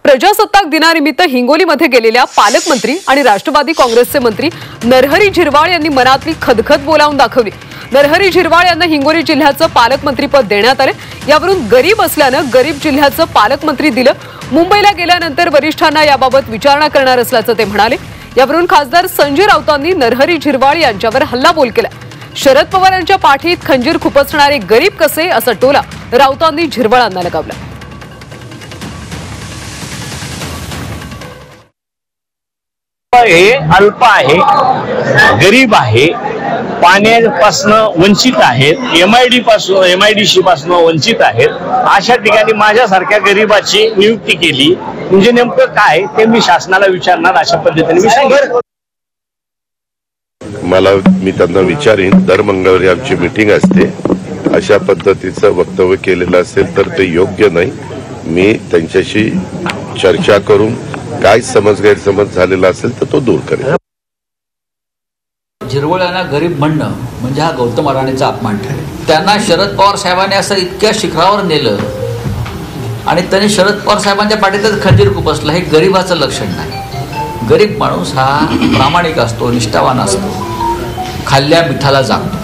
प्रजासत्ताक दिनानिमित्त हिंगोलीमध्ये गेलेल्या पालकमंत्री आणि राष्ट्रवादी काँग्रेसचे मंत्री नरहरी झिरवाळ यांनी मनातली खदखद बोलावून दाखवली। नरहरी झिरवाळ यांना हिंगोली जिल्ह्याचं पालकमंत्रीपद देण्यात आले। यावरून गरीब असल्यानं गरीब जिल्ह्याचं पालकमंत्री दिलं। मुंबईला गेल्यानंतर वरिष्ठांना याबाबत विचारणा करणार असल्याचं ते म्हणाले। यावरून खासदार संजय राऊतांनी नरहरी झिरवाळ यांच्यावर हल्लाबोल केला। शरद पवारांच्या पाठीत खंजीर खुपसणारे गरीब कसे असा टोला राऊतांनी झिरवाळांना लगावला। हे अल्प आहे, गरीब आहे, पाण्यापासून वंचित आहेत, MIDC पासून वंचित आहेत। अशा ठिकाणी माझ्यासारख्या गरीबाची नियुक्ती केली म्हणजे नेमकं काय ते मी शासनाला विचारणार अशा पद्धतीने मी सांगितलं। मी त्यांना विचारीन, दर मंगळवारी आमची मीटिंग असते, अशा पद्धतीचं वक्तव्य केलेलं असेल तर ते योग्य नाही। मी त्यांच्याशी चर्चा करून काय गैरसमज झालेला असेल तर तो दूर करेल। झिरवाळ यांना गरीब म्हणणं म्हणजे हा गौतम अडाणीचा अपमान ठरेल। त्यांना शरद पवार साहेबांनी असं इतक्या शिखरावर नेलं आणि त्यांनी शरद पवार साहेबांच्या पाठीतच खंजीर खुपसलं, हे गरीबाचं लक्षण नाही। गरीब माणूस हा प्रामाणिक असतो, निष्ठावान असतो, खाल्ल्या मिठाला जागतो।